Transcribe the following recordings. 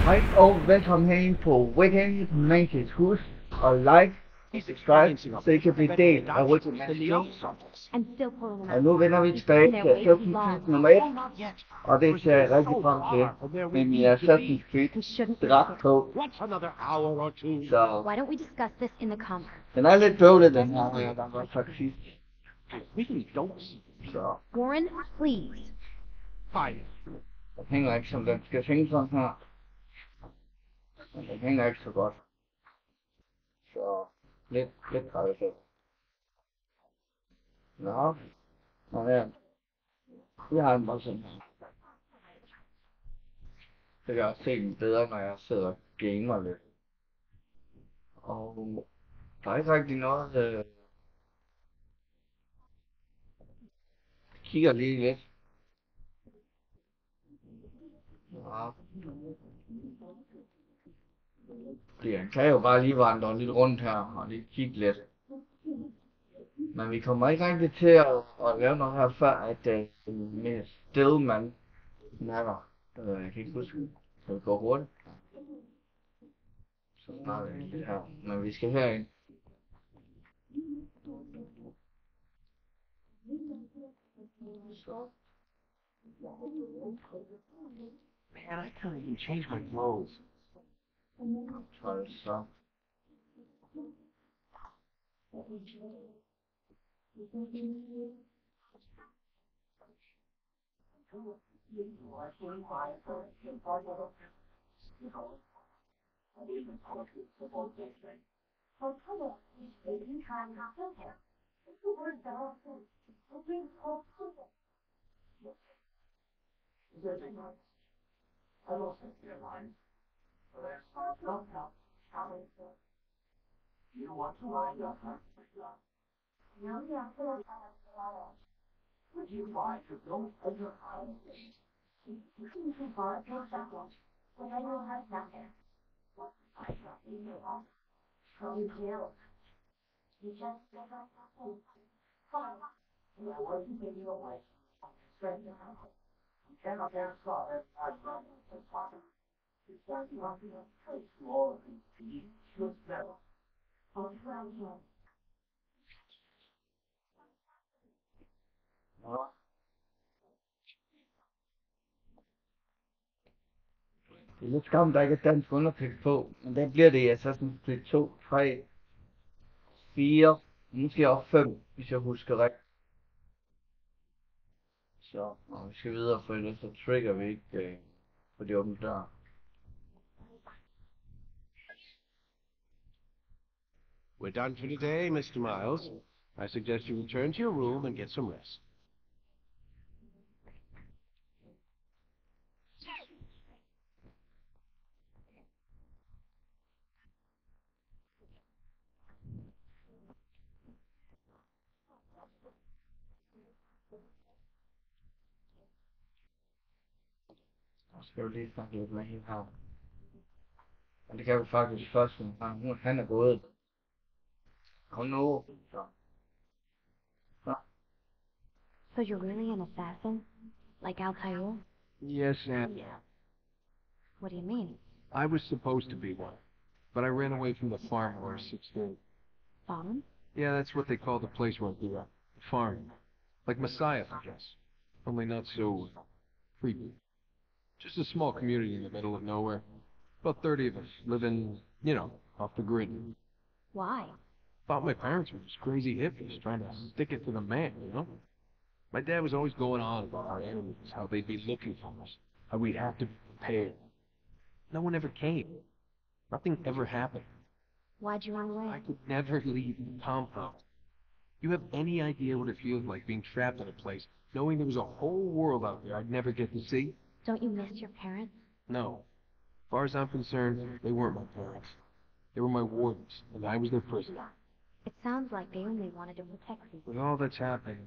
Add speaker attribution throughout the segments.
Speaker 1: Hej og velkommen herinde på Wickedmantis hus, og like, subscribe, så I kan blive del af Wickedmantis. Og nu vender vi tilbage til Assassin's nummer 1, og det ser jeg rigtig frem til, med min Assassin's Creed dragt på. Så den er lidt bøvlet, den her, jeg har sagt sidst. Så
Speaker 2: Warren, please.
Speaker 1: den hænger ikke som den skal hænge sådan her. Men den hænger ikke så godt. Så lidt træt. Nå ja. Jeg har en måde sådan her. Så kan jeg også se den bedre, når jeg sidder og gamer lidt. Og der er ikke rigtig noget. Jeg kigger lige lidt. Ja. Fordi han kan jo bare lige vandre lidt rundt her og lige kigge lidt. Men vi kommer ikke rigtig til at lave noget her før, at med Stillman snakker. Jeg kan ikke huske, det går hurtigt. Så snart er det her. Men vi skal herind.
Speaker 3: Man, I can't even change my clothes.
Speaker 1: Så. Det er lidt skam, der ikke er dansk undertekst på, men der bliver det i Assassin's Creed 2, 3, 4, måske også 5, hvis jeg husker rigtigt. Så, og vi skal videre, for ellers så trigger vi ikke på de åbne døre.
Speaker 3: We're done for today, Mr. Miles. I suggest you return to your room and get some rest.
Speaker 1: Så skal vi lige snakke lidt med hende her. Men det kan vi faktisk først, når han er gået. Kom nu. Så.
Speaker 2: So you're really an assassin? Like Altair?
Speaker 3: Yes, and
Speaker 2: What do you mean?
Speaker 3: I was supposed to be one, but I ran away from the farm when I was 16.
Speaker 2: Farm?
Speaker 3: Yeah, that's what they call the place where I grew up. The farm. Like Messiah, I guess. Only not so creepy. Just a small community in the middle of nowhere. About 30 of us, living, off the grid.
Speaker 2: Why?
Speaker 3: Thought my parents were just crazy hippies trying to stick it to the man, My dad was always going on about our enemies, how they'd be looking for us, how we'd have to be prepared. No one ever came. Nothing ever happened.
Speaker 2: Why'd you run away?
Speaker 3: I could never leave the compound. You have any idea what it feels like being trapped in a place, knowing there was a whole world out there I'd never get to see?
Speaker 2: Don't you miss your parents?
Speaker 3: No. As far as I'm concerned, they weren't my parents. They were my wardens, and I was their prisoner.
Speaker 2: It sounds like they only wanted to protect you.
Speaker 3: With all that's happening,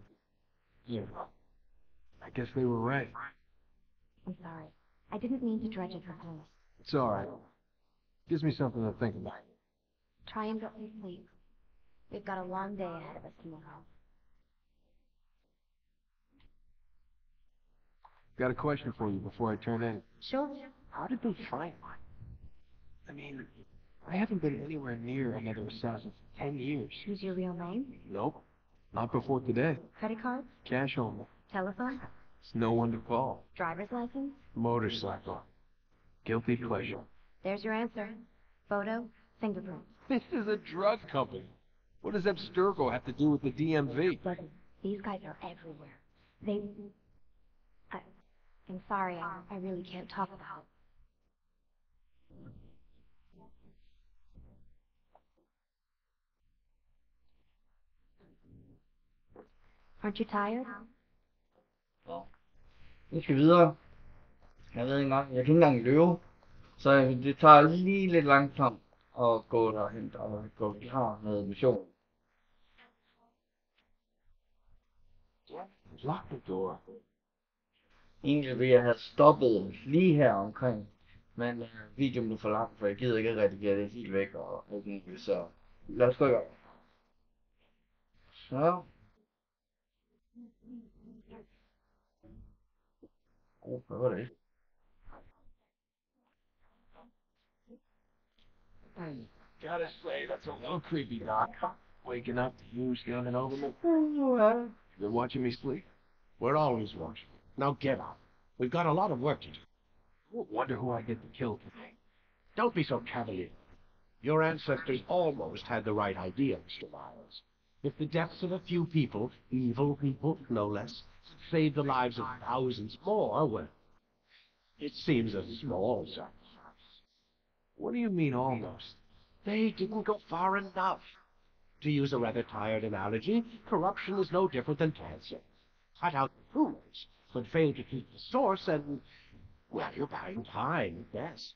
Speaker 3: I guess they were right.
Speaker 2: I'm sorry. I didn't mean to dredge it for home.
Speaker 3: It's alright. Gives me something to think about.
Speaker 2: Try and get some sleep. We've got a long day ahead of us tomorrow.
Speaker 3: Got a question for you before I turn in.
Speaker 2: Sure.
Speaker 3: How did they find me? I mean, I haven't been anywhere near another assassin for 10 years.
Speaker 2: Who's your real name?
Speaker 3: Nope. Not before today.
Speaker 2: Credit cards?
Speaker 3: Cash only.
Speaker 2: Telephone?
Speaker 3: It's no one to call.
Speaker 2: Driver's license?
Speaker 3: Motorcycle. Guilty pleasure.
Speaker 2: There's your answer. Photo, fingerprint.
Speaker 3: This is a drug company. What does Abstergo have to do with the DMV?
Speaker 2: Listen, these guys are everywhere. I'm sorry, I really can't talk about it. Aren't you tired?
Speaker 1: Vi skal videre. Jeg ved ikke engang, jeg kan ikke engang løbe. Så det tager lige lidt langsomt at gå derhen og gå klar med mission.
Speaker 3: Lock the door.
Speaker 1: Egentlig ville jeg have stoppet lige her omkring. Men videoen blev for lang, for jeg gider ikke redigere det helt væk og alt, så lad os gå i gang. Så. Hvad var det?
Speaker 3: Gotta say, that's a little creepy, Doc. Waking up to you standing over me. Been watching me sleep?
Speaker 4: We're always watching. Now get up. We've got a lot of work to do.
Speaker 3: Wonder who I get to kill today.
Speaker 4: Don't be so cavalier. Your ancestors almost had the right idea, Mr. Miles. If the deaths of a few people, evil people, no less, saved the lives of thousands more, well, it seems a small sacrifice.
Speaker 3: What do you mean, almost?
Speaker 4: They didn't go far enough. To use a rather tired analogy, corruption is no different than cancer. Cut out the tumors, but fail to treat the source, and, well, you're buying time, yes.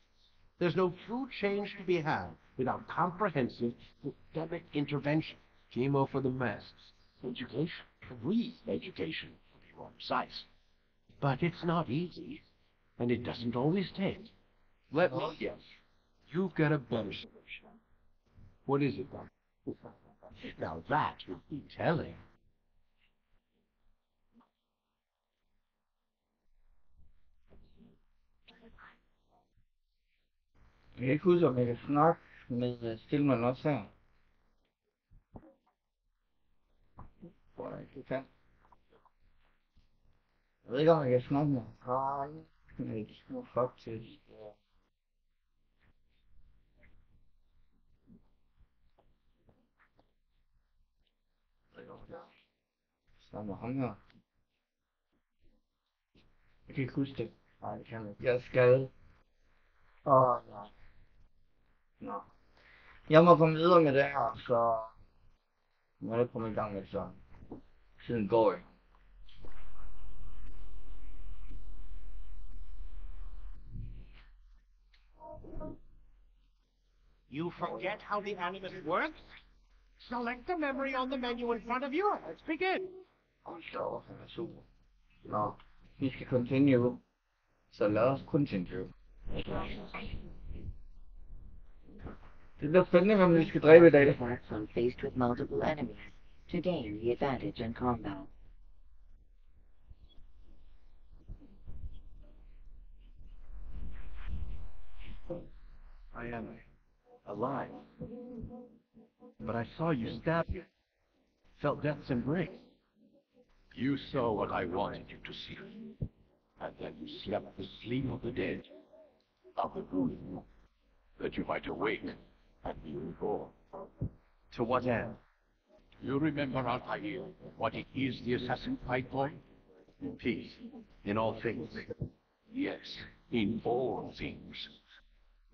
Speaker 4: There's no true change to be had without comprehensive systemic intervention.
Speaker 3: Chemo for the masses.
Speaker 4: Education, re-education, to be more precise. But it's not easy, and it doesn't always take.
Speaker 3: Let me guess. You've got a better solution. What is it, then?
Speaker 4: Now that would be telling.
Speaker 1: Jeg kan ikke huske, om jeg kan snakke med Stillman også her. Hvor jeg ikke kan. Jeg ved ikke, om jeg kan snakke med Harry. Men det må faktisk. Snakke med ham her. Jeg kan ikke huske det. Nej, det kan jeg ikke. Jeg skal. Nå. Jeg må komme videre med det her, så må jeg komme i gang med det, så tiden går jo.
Speaker 4: You forget how the animus works? Select a memory on the menu in front of you, and let's begin.
Speaker 1: Hold da op, han er super. Nå, vi skal continue. Så lad os continue. Det bliver spændende, hvem vi skal dræbe i dag.
Speaker 5: When faced with multiple enemies, to gain the advantage in combat.
Speaker 3: I am alive. But I saw you stab you. Felt death's embrace.
Speaker 6: You saw what I wanted you to see. And then you slept the sleep of the dead. Of the good. That you might awake and be reborn.
Speaker 3: To what end?
Speaker 6: You remember, Altair, what it is the assassin fight for?
Speaker 3: Peace. In all things.
Speaker 6: Yes, in all things.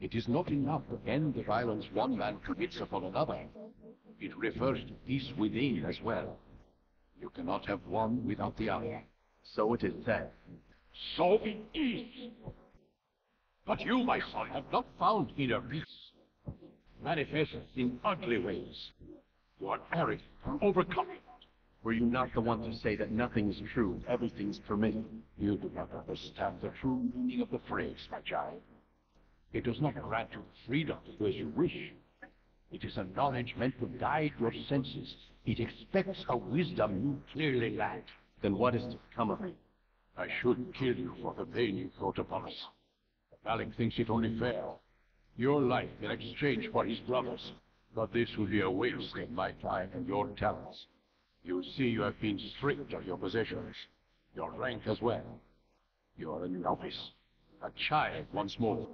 Speaker 6: It is not enough to end the violence one man commits upon another. It refers to peace within as well. You cannot have one without the other.
Speaker 3: So it is said.
Speaker 6: So it is. But you, my son, have not found inner peace. Manifests in ugly ways. You are arrogant, overcoming.
Speaker 3: Were you not the one to say that nothing's true, everything's permitted?
Speaker 6: You do not understand the true meaning of the phrase, my child. It does not grant you freedom to do as you wish. It is a knowledge meant to guide your senses. It expects a wisdom you clearly lack.
Speaker 3: Then what is to come of it?
Speaker 6: I should kill you for the pain you brought upon us. Malik thinks it only fair. Your life in exchange for his brother's. But this would be a waste of my time and your talents. You see, you have been stripped of your possessions, your rank as well. You are a novice, a child once more,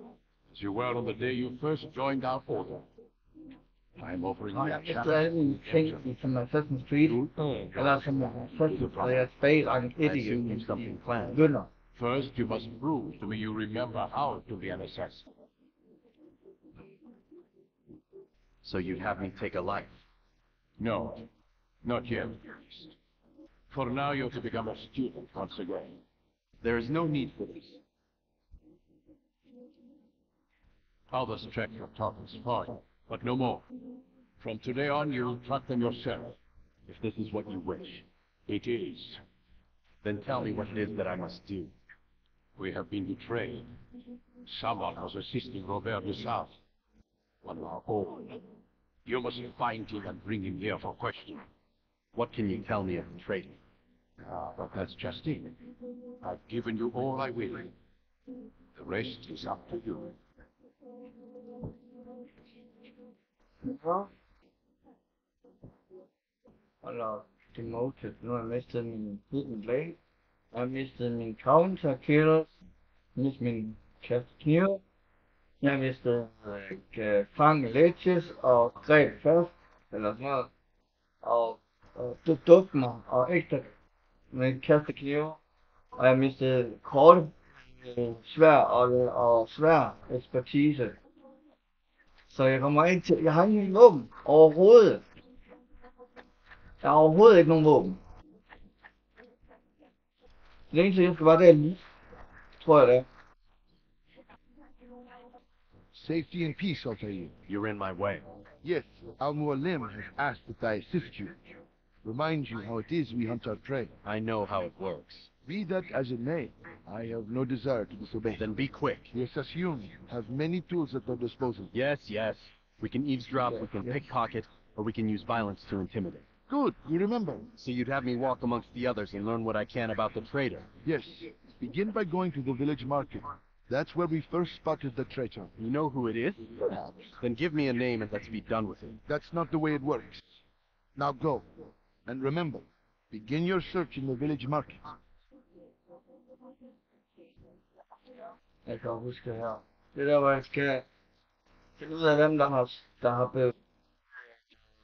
Speaker 6: as you were on the day you first joined our order. I am offering you a
Speaker 1: Efter alle mine ting som Assassin's Creed, eller som Assassin's, og jeg spillet i begynder.
Speaker 6: First, you must prove to me you remember how to be an assassin.
Speaker 7: So you'd have me take a life?
Speaker 6: No, not yet. For now, you're to become a student once again.
Speaker 7: There is no need for this.
Speaker 6: Others check your talents for you, but no more. From today on, you'll track them yourself.
Speaker 7: If this is what you wish,
Speaker 6: It is.
Speaker 7: then tell me what it is that I must do.
Speaker 6: We have been betrayed. Someone was assisting Robert de South, one of our own. You must find him and bring him here for questioning.
Speaker 7: What can you tell me of the traitor?
Speaker 6: But that's just it. I've given you all I will. The rest is up to you.
Speaker 1: Eller demoted. Nu har jeg mistet min hidden blade. Jeg har mistet min counter killer. Jeg har mistet min kastekniv. Jeg har mistet fange ledges og greb først. Eller sådan noget. Og duk mig og ekstra med kastekniv. Og jeg har mistet korte svær og svær ekspertise. Så jeg kommer ikke til. Jeg har ingen våben overhovedet. Jeg har overhovedet ikke nogen våben. Det eneste jeg skal bare der lige. Tror jeg det.
Speaker 8: Safety and peace, Altair.
Speaker 7: You're in my way.
Speaker 8: Yes, Al-Mualim has asked that I assist you. Remind you how it is we hunt our prey.
Speaker 7: I know how it works.
Speaker 8: Be that as it may, I have no desire to disobey.
Speaker 7: Then be quick.
Speaker 8: The Assassins have many tools at their disposal.
Speaker 7: Yes, yes. We can eavesdrop, we can pickpocket, or we can use violence to intimidate.
Speaker 8: Good, you remember.
Speaker 7: So you'd have me walk amongst the others and learn what I can about the traitor.
Speaker 8: Yes, begin by going to the village market. That's where we first spotted the traitor.
Speaker 7: You know who it is?
Speaker 8: Perhaps.
Speaker 7: Then give me a name and let's be done with it.
Speaker 8: That's not the way it works. Now go. And remember, begin your search in the village market.
Speaker 1: Jeg kan huske her. Det der, hvor jeg skal finde ud af dem, der har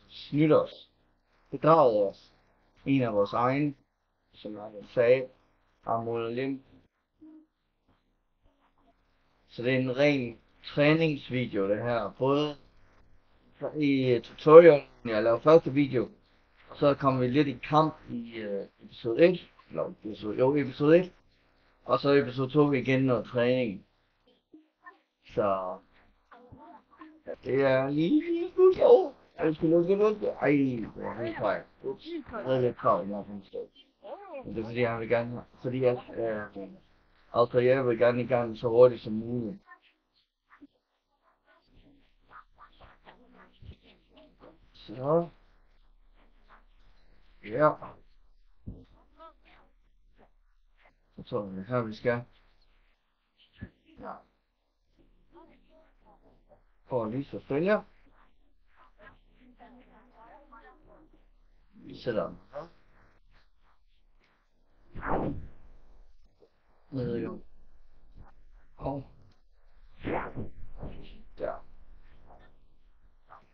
Speaker 1: snydt os. Bedraget os. En af vores egne, som jeg sagde, har målet lim. Så det er en ren træningsvideo, det her. Både i tutorial, jeg lavede første video, og så kommer vi lidt i kamp i episode 1, eller episode 1, og så episode 2 igen noget træning. Så ja, det er lige så. Jeg skal lukke det ud. Ej, det er helt fejl. Jeg havde lidt krav i hvert fald. Det er fordi, jeg vil gerne, fordi Altair vil gerne i gang så hurtigt som muligt. Så. Ja. Så tror jeg, her vi skal. Ja. Og lige så stille. Vi sætter den. Nede jo. Og. Der.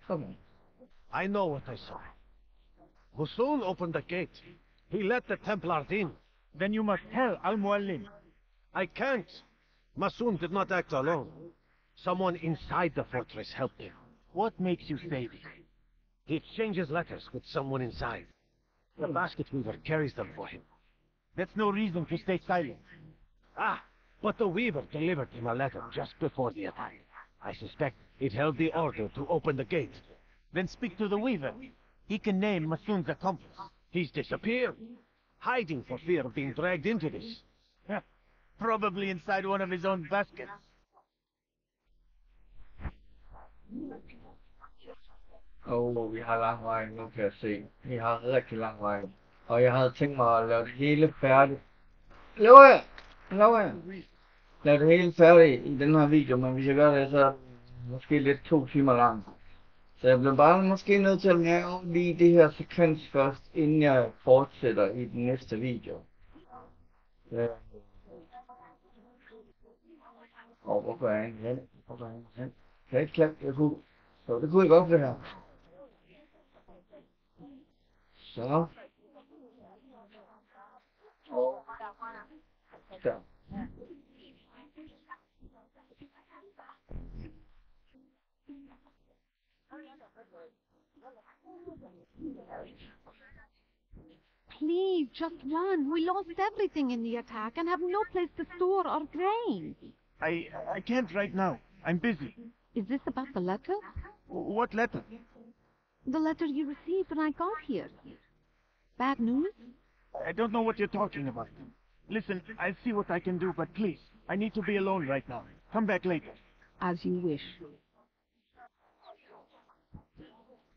Speaker 1: Sådan.
Speaker 4: I know what I saw. Hussein opened the gate. He let the Templars in.
Speaker 9: Then you must tell Al-Mualim.
Speaker 4: I can't. Masoon did not act alone. Someone inside the fortress helped him.
Speaker 9: What makes you say this?
Speaker 4: He exchanges letters with someone inside. The basket weaver carries them for him.
Speaker 9: That's no reason to stay silent.
Speaker 4: Ah, but the weaver delivered him a letter just before the attack. I suspect it held the order to open the gate.
Speaker 9: Then speak to the weaver. He can name Masoon's accomplice.
Speaker 4: He's disappeared, hiding for fear of being dragged into this.
Speaker 9: Probably inside one of his own baskets.
Speaker 1: Vi har lang vej nu, kan jeg se. Vi har rigtig lang vej. Og jeg havde tænkt mig at lave det hele færdigt. Lave det hele færdigt i den her video, men hvis jeg gør det, så måske lidt 2 timer lang. Så jeg bliver bare måske nødt til at lave lige det her sekvens først, inden jeg fortsætter i den næste video. Hvorfor er jeg hen? Kan jeg ikke klappe? Så det kunne jeg godt det her. Så. Der.
Speaker 10: Please, just run. We lost everything in the attack and have no place to store our grain.
Speaker 9: I can't right now. I'm busy.
Speaker 10: Is this about the letter?
Speaker 9: What letter?
Speaker 10: The letter you received when I got here. Bad news?
Speaker 9: I don't know what you're talking about. Listen, I'll see what I can do, but please, I need to be alone right now. Come back later.
Speaker 10: As you wish.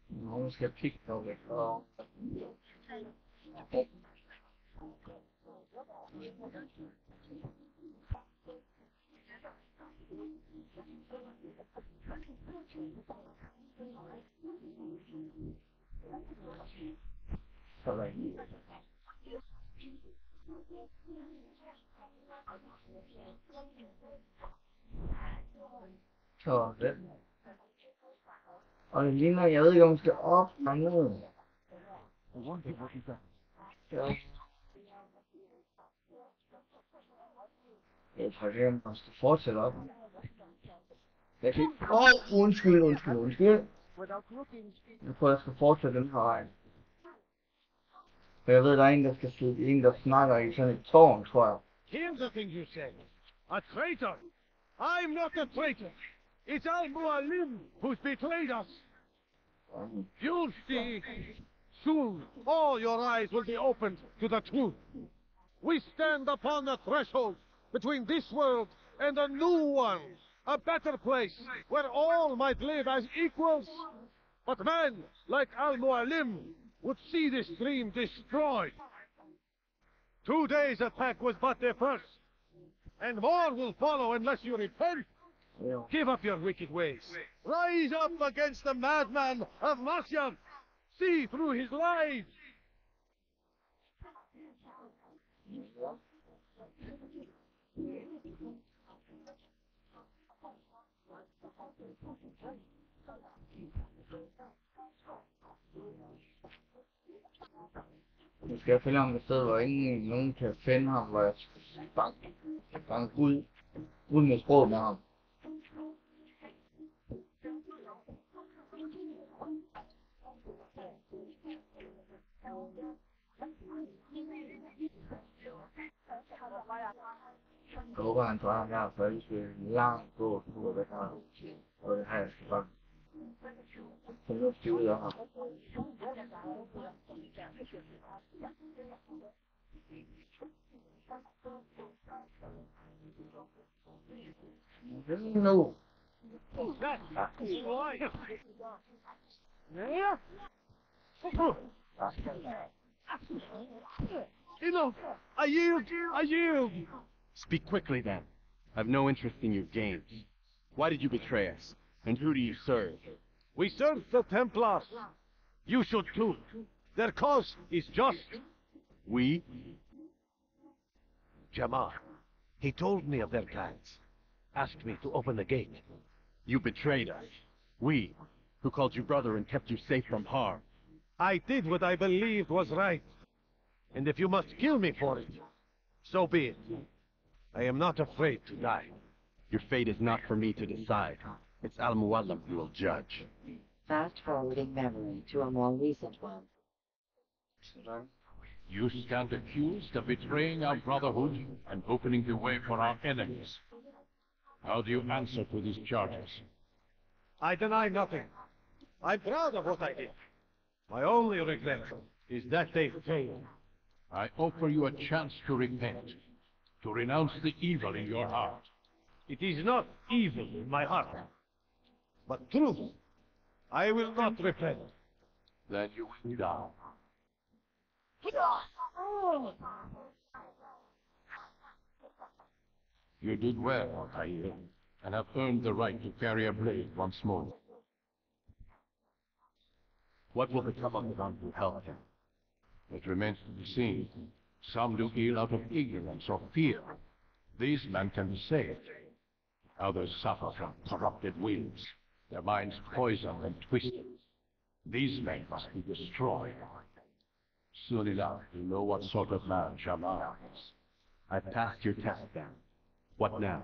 Speaker 1: Nu skal jeg kigge på det. Så det. Og det ligner, jeg ved ikke om man skal op og ned. Ja. Jeg tror ikke, man skal fortsætte op. Jeg kan ikke... Undskyld. Jeg tror, jeg skal fortsætte den her vej. For jeg ved, der er en, der snakker i sådan et tårn, tror jeg.
Speaker 4: Here's the thing you say. A traitor. I'm not a traitor. It's Al-Mualim who's betrayed us. You'll see. Soon, all your eyes will be opened to the truth. We stand upon the threshold between this world and a new one. A better place where all might live as equals. But men like Al-Mualim would see this dream destroyed. Today's attack was but the first. And more will follow unless you repent. Give up your wicked ways. Rise up against the madman of Masyaf. See through his lies.
Speaker 1: Nu skal jeg finde ham et sted, hvor nogen kan finde ham, hvor jeg skal banke ud med sproget med ham. Jeg håber, han drejer her, for ellers vil jeg langt gå på det her. Og det her, jeg skal bare fornuftigt ud af ham. Nu.
Speaker 4: Enough! I yield!
Speaker 7: Speak quickly, then. I've no interest in your games. Why did you betray us? And who do you serve?
Speaker 4: We serve the Templars. You should too. Their cause is just.
Speaker 7: We?
Speaker 4: Jamal. He told me of their plans. Asked me to open the gate.
Speaker 7: You betrayed us. We, who called you brother and kept you safe from harm.
Speaker 4: I did what I believed was right. And if you must kill me for it, so be it. I am not afraid to die.
Speaker 7: Your fate is not for me to decide. It's Al-Mualim who will judge.
Speaker 5: Fast-forwarding memory to a more recent one.
Speaker 6: You stand accused of betraying our brotherhood and opening the way for our enemies. How do you answer to these charges?
Speaker 4: I deny nothing. I'm proud of what I did. My only regret is that they failed.
Speaker 6: I offer you a chance to repent, to renounce the evil in your heart.
Speaker 4: It is not evil in my heart, but truth. I will not repent.
Speaker 6: Then you will die. You did well, Altair. and have earned the right to carry a blade once more.
Speaker 7: What will become of the one who helped him?
Speaker 6: It remains to be seen. Some do ill out of ignorance or fear. These men can be saved. Others suffer from corrupted wills, their minds poisoned and twisted. These men must be destroyed. Soon enough, you know what sort of man Jamal is.
Speaker 7: I've passed your test then. What now?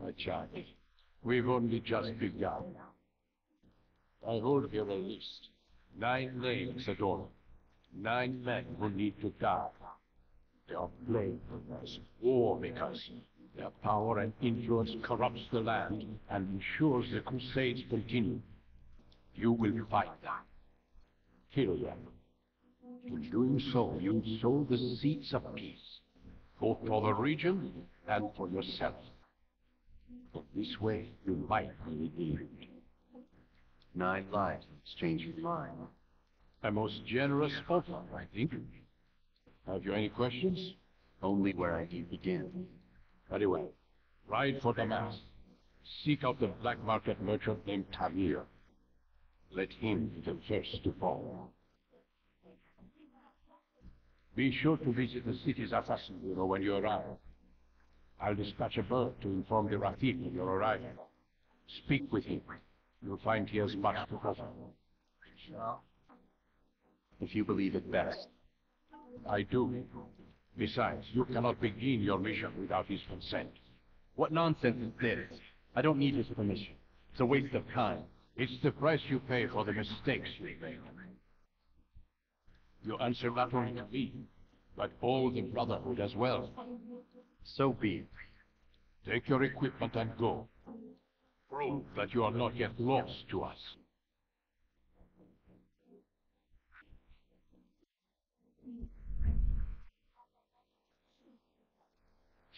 Speaker 6: My child, we've only just begun. I hold here a list. 9 names adorned. 9 men who need to die. They are blamed as war makers. Their power and influence corrupts the land and ensures the crusades continue. You will fight them. Kill them. In doing so, you sow the seeds of peace, both for the region and for yourself. In this way, you might be redeemed.
Speaker 7: 9 lives in exchange for mine.
Speaker 6: A most generous offer, I think. Have you any questions?
Speaker 7: Only where I can begin.
Speaker 6: Very well. Ride for Damas. Seek out the black market merchant named Tamir. Let him be the first to fall. Be sure to visit the city's assassin bureau when you arrive. I'll dispatch a bird to inform the Rafik of your arrival. Speak with him. You'll find he has much to offer.
Speaker 7: If you believe it best.
Speaker 6: I do. Besides, you cannot begin your mission without his consent.
Speaker 7: What nonsense is this? I don't need his permission. It's a waste of time.
Speaker 6: It's the price you pay for the mistakes you make. You answer not only to me, but all the Brotherhood as well.
Speaker 7: So be it.
Speaker 6: Take your equipment and go. Prove that you are not yet lost to us.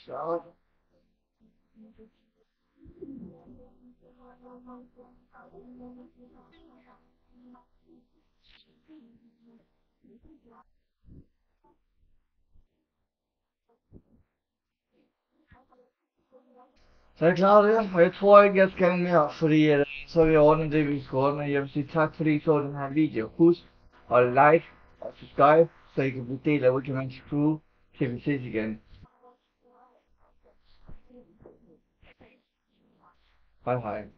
Speaker 1: Solid. Så er det klart det, og jeg tror ikke jeg skal mere, fordi så er vi ordnet det vi skal ordne. Jeg vil sige tak fordi I så den her video. Husk at like og subscribe, så I kan blive del af Wickedmantis crew, til vi ses igen. Hej hej.